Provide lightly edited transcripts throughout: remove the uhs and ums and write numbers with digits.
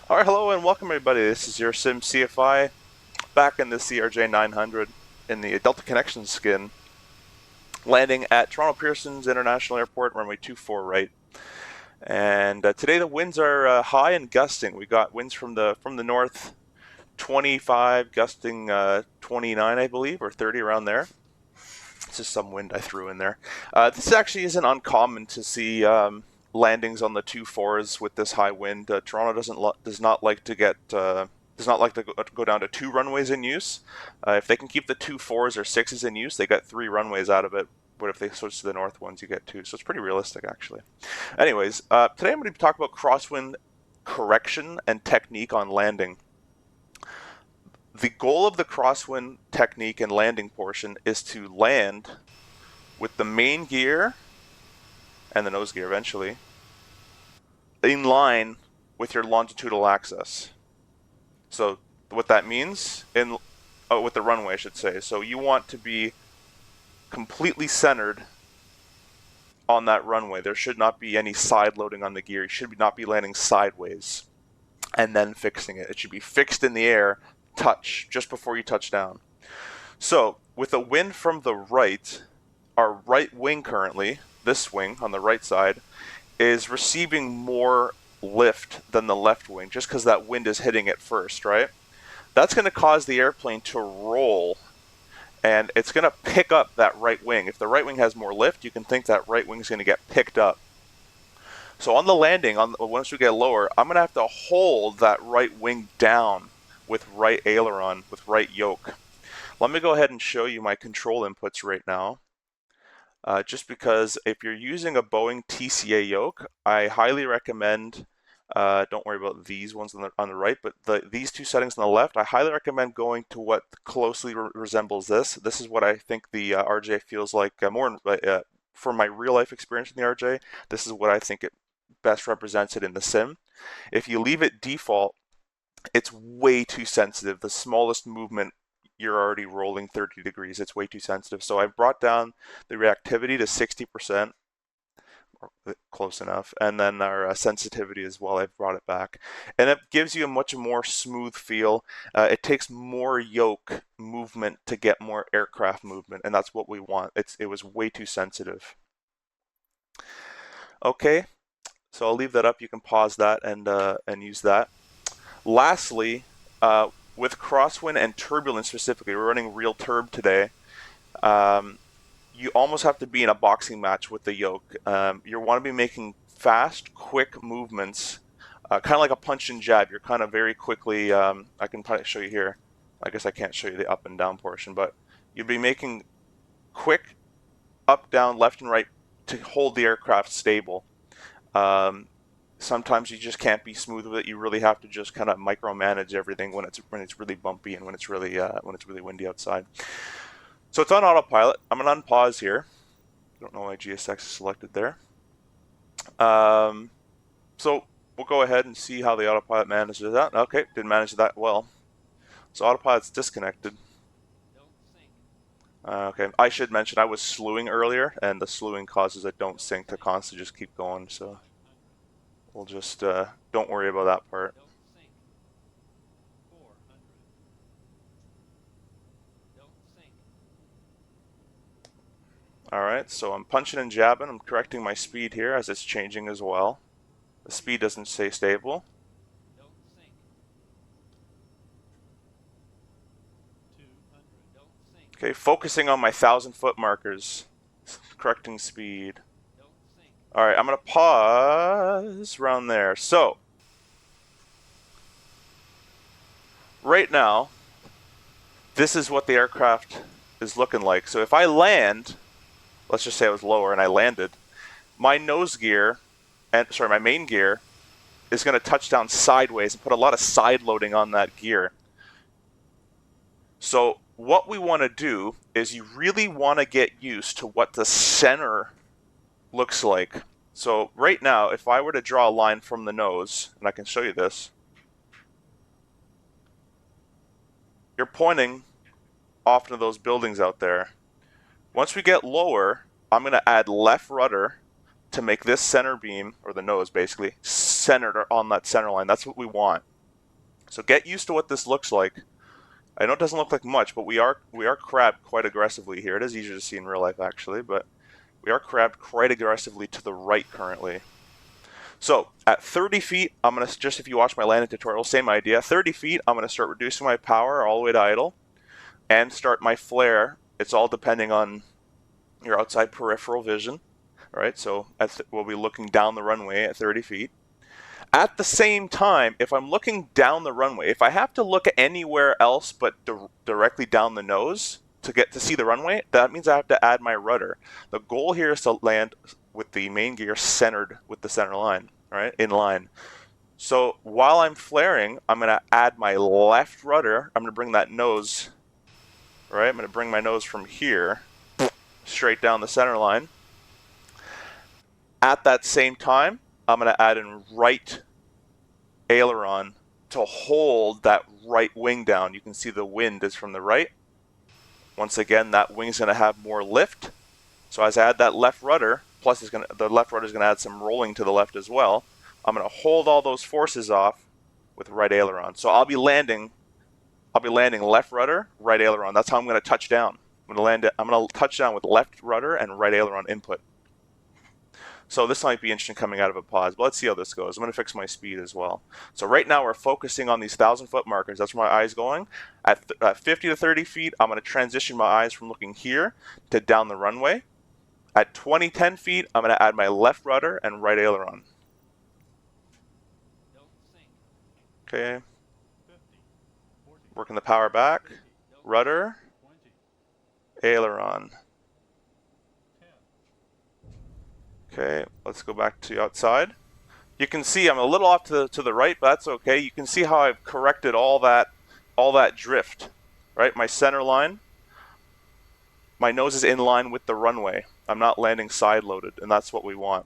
Alright, hello and welcome everybody. This is your Sim CFI back in the CRJ 900 in the Delta Connection skin, landing at Toronto Pearson's International Airport, runway 24 right. And today the winds are high and gusting. We got winds from the north, 25, gusting 29, I believe, or 30 around there. This is some wind I threw in there. This actually isn't uncommon to see landings on the 2-4s with this high wind. Toronto does not like to go down to 2 runways in use. If they can keep the 2-4s or 6s in use, they get 3 runways out of it. But if they switch to the north ones, you get 2. So it's pretty realistic, actually. Anyways, today I'm going to talk about crosswind correction and technique on landing. The goal of the crosswind technique and landing portion is to land with the main gear and the nose gear eventually in line with your longitudinal axis. So what that means with the runway, I should say. So you want to be completely centered on that runway. There should not be any side loading on the gear. You should not be landing sideways and then fixing it. It should be fixed in the air, touch just before you touch down. So with a wind from the right, our right wing currently, this wing on the right side, is receiving more lift than the left wing just because that wind is hitting it first, right? That's going to cause the airplane to roll, and it's going to pick up that right wing. If the right wing has more lift, you can think that right wing is going to get picked up. So on the landing, once we get lower, I'm going to have to hold that right wing down with right aileron, with right yoke. Let me go ahead and show you my control inputs right now. Just because if you're using a Boeing TCA yoke, I highly recommend, don't worry about these ones on the right, but these 2 settings on the left, I highly recommend going to what closely resembles this. This is what I think the RJ feels like for my real life experience in the RJ, this is what I think it best represents it in the sim. If you leave it default, it's way too sensitive. The smallest movement, you're already rolling 30 degrees. It's way too sensitive. So I brought down the reactivity to 60%, or close enough, and then our sensitivity as well, I've brought it back. And it gives you a much more smooth feel. It takes more yoke movement to get more aircraft movement, and that's what we want. It was way too sensitive. Okay, so I'll leave that up. You can pause that and use that. Lastly, with crosswind and turbulence specifically, we're running real turb today. You almost have to be in a boxing match with the yoke. You want to be making fast, quick movements, kind of like a punch and jab. You're kind of very quickly, I can probably show you here. I guess I can't show you the up and down portion, but you'll be making quick up, down, left, and right to hold the aircraft stable. Sometimes you just can't be smooth with it. You really have to just kind of micromanage everything when it's really bumpy and when it's really windy outside. So it's on autopilot. I'm gonna unpause here. I don't know why GSX is selected there. So we'll go ahead and see how the autopilot manages that. Okay, didn't manage that well. So autopilot's disconnected. Okay, I should mention I was slewing earlier, and the slewing causes a don't sync to constantly just keep going. So we'll just don't worry about that part. Alright, so I'm punching and jabbing. I'm correcting my speed here as it's changing as well. The speed doesn't stay stable. Okay, focusing on my 1,000-foot markers. Correcting speed. Alright, I'm going to pause around there. So, right now, this is what the aircraft is looking like. So if I land, let's just say I was lower and I landed, my nose gear, my main gear, is going to touch down sideways and put a lot of side loading on that gear. So what we want to do is you really want to get used to what the center looks like. So right now, if I were to draw a line from the nose, and I can show you this, you're pointing off to those buildings out there. Once we get lower, I'm going to add left rudder to make this center beam, or the nose basically, centered on that center line. That's what we want. So get used to what this looks like. I know it doesn't look like much, but we are crabbed quite aggressively here. It is easier to see in real life actually, but we are crabbed quite aggressively to the right currently. So at 30 feet, I'm going to, just if you watch my landing tutorial, same idea. 30 feet, I'm going to start reducing my power all the way to idle and start my flare. It's all depending on your outside peripheral vision, right? So we'll be looking down the runway at 30 feet. At the same time, if I'm looking down the runway, if I have to look anywhere else but directly down the nose to get to see the runway, that means I have to add my rudder. The goal here is to land with the main gear centered with the center line, right, in line. So while I'm flaring, I'm going to add my left rudder. I'm going to bring that nose, right, I'm going to bring my nose from here straight down the center line. At that same time, I'm going to add in right aileron to hold that right wing down. You can see the wind is from the right. Once again, that wing's going to have more lift. So as I add that left rudder, plus the left rudder is going to add some rolling to the left as well. I'm going to hold all those forces off with right aileron. So I'll be landing left rudder, right aileron. That's how I'm going to touch down. I'm going to touch down with left rudder and right aileron input. So this might be interesting coming out of a pause, but let's see how this goes. I'm going to fix my speed as well. So right now we're focusing on these 1,000-foot markers. That's where my eye's going. At 50 to 30 feet, I'm going to transition my eyes from looking here to down the runway. At 20, 10 feet, I'm going to add my left rudder and right aileron. Okay. Working the power back. Rudder. Aileron. Okay, let's go back to outside. You can see I'm a little off to the right, but that's okay. You can see how I've corrected all that drift, right? My center line, my nose is in line with the runway. I'm not landing side loaded, and that's what we want.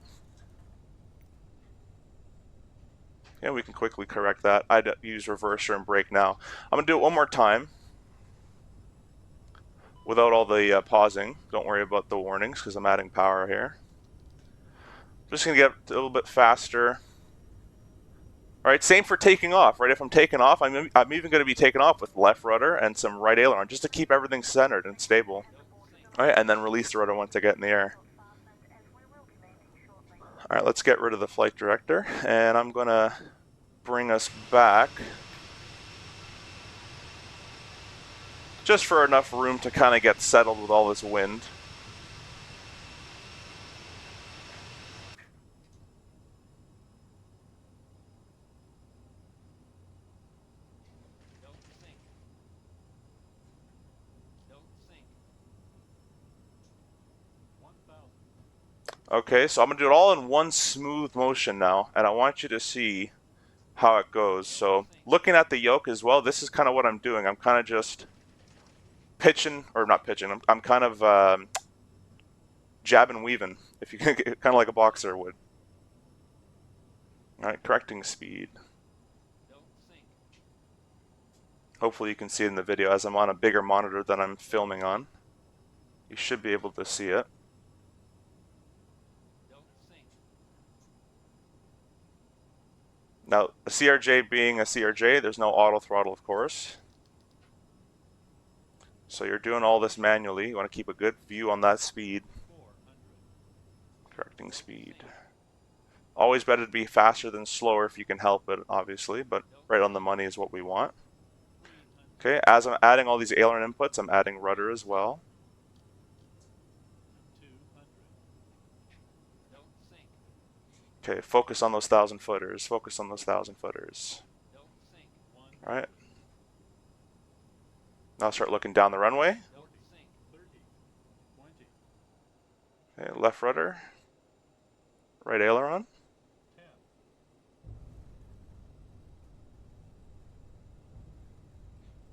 Yeah, we can quickly correct that. I'd use reverser and brake now. I'm gonna do it one more time without all the pausing. Don't worry about the warnings because I'm adding power here. Just gonna get a little bit faster. All right, same for taking off, right? If I'm taking off, I'm even gonna be taking off with left rudder and some right aileron just to keep everything centered and stable. All right, and then release the rudder once I get in the air. All right, let's get rid of the flight director, and I'm gonna bring us back just for enough room to kind of get settled with all this wind. Okay, so I'm going to do it all in one smooth motion now, and I want you to see how it goes. So looking at the yoke as well, this is kind of what I'm doing. I'm kind of just pitching, or not pitching, I'm kind of jabbing and weaving, if you can, kind of like a boxer would. All right, correcting speed. Hopefully you can see it in the video as I'm on a bigger monitor than I'm filming on. You should be able to see it. Now, a CRJ being a CRJ, there's no auto throttle, of course. So you're doing all this manually. You want to keep a good view on that speed. Correcting speed. Always better to be faster than slower if you can help it, obviously, but right on the money is what we want. Okay, as I'm adding all these aileron inputs, I'm adding rudder as well. Okay, focus on those 1,000-footers. Focus on those 1,000-footers. All right. Now start looking down the runway. Okay, left rudder. Right aileron.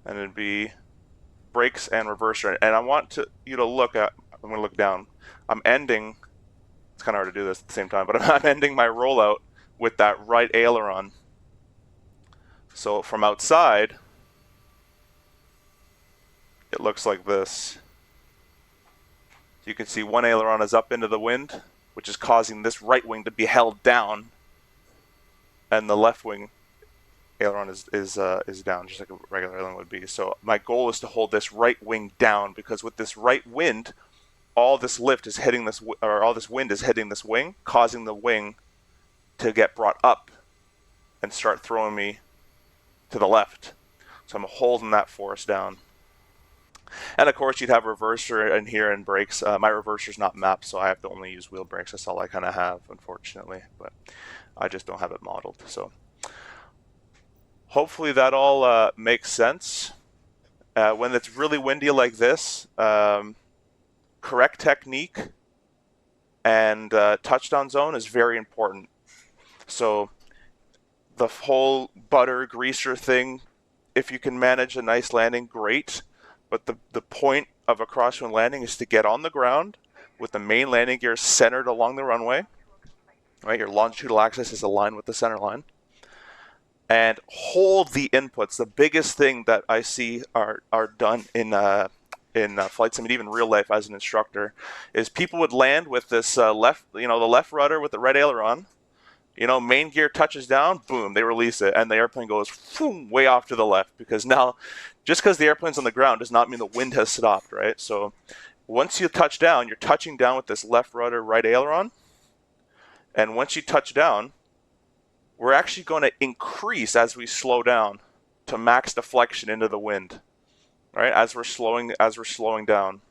And it'd be brakes and reverser. And I want you to look at, I'm going to look down. I'm ending. It's kind of hard to do this at the same time, but I'm ending my rollout with that right aileron. So from outside, it looks like this. You can see one aileron is up into the wind, which is causing this right wing to be held down, and the left wing aileron is down, just like a regular aileron would be. So my goal is to hold this right wing down, because with this right wind, all this lift is hitting this, or all this wind is hitting this wing, causing the wing to get brought up and start throwing me to the left. So I'm holding that force down. And of course, you'd have reverser in here and brakes. My reverser's not mapped, so I have to only use wheel brakes. That's all I kind of have, unfortunately. But I just don't have it modeled. So hopefully that all makes sense. When it's really windy like this, correct technique and touchdown zone is very important. So the whole butter greaser thing, if you can manage a nice landing, great. But the point of a crosswind landing is to get on the ground with the main landing gear centered along the runway. Right, your longitudinal axis is aligned with the center line. And hold the inputs. The biggest thing that I see are done in flight sim and even real life as an instructor is people would land with this the left rudder with the right aileron. Main gear touches down, boom, they release it, and the airplane goes boom, way off to the left, because now, just because the airplane's on the ground does not mean the wind has stopped, right? So once you touch down, you're touching down with this left rudder, right aileron, and once you touch down, we're actually going to increase as we slow down to max deflection into the wind, right? As we're slowing down.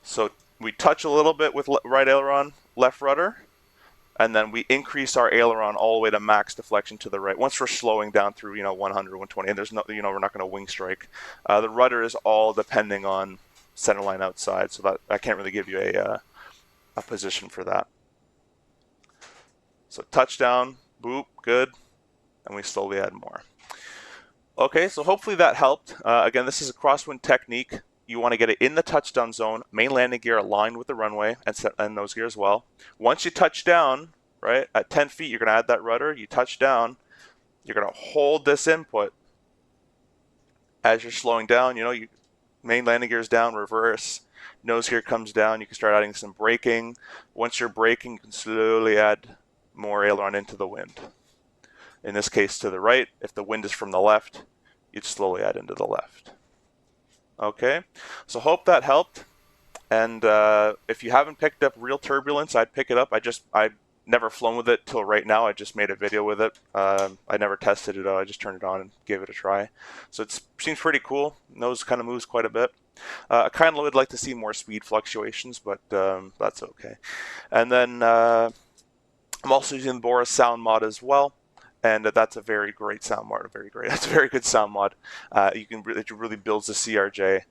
So we touch a little bit with right aileron, left rudder, and then we increase our aileron all the way to max deflection to the right. Once we're slowing down through 100, 120, and there's no, we're not going to wing strike. The rudder is all depending on center line outside, so that I can't really give you a position for that. So touchdown, boop, good, and we slowly add more. Okay, so hopefully that helped. Again, this is a crosswind technique. You want to get it in the touchdown zone, main landing gear aligned with the runway, and nose gear as well. Once you touch down, right, at 10 feet, you're going to add that rudder. You touch down, you're going to hold this input as you're slowing down. Main landing gear is down, reverse, nose gear comes down. You can start adding some braking. Once you're braking, you can slowly add more aileron into the wind. In this case, to the right. If the wind is from the left, you'd slowly add into the left. Okay, so hope that helped. And if you haven't picked up real turbulence, I'd pick it up. I've never flown with it till right now. I just made a video with it. I never tested it out. I just turned it on and gave it a try. So it seems pretty cool. Nose kind of moves quite a bit. I kind of would like to see more speed fluctuations, but that's okay. And then I'm also using the Boris sound mod as well. And that's a very great sound mod. That's a very good sound mod. It really builds the CRJ,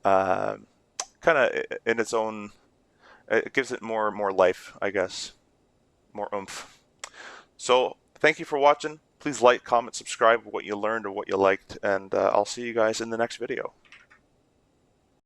kind of in its own. It gives it more life, I guess, more oomph. So thank you for watching. Please like, comment, subscribe what you learned or what you liked, and I'll see you guys in the next video.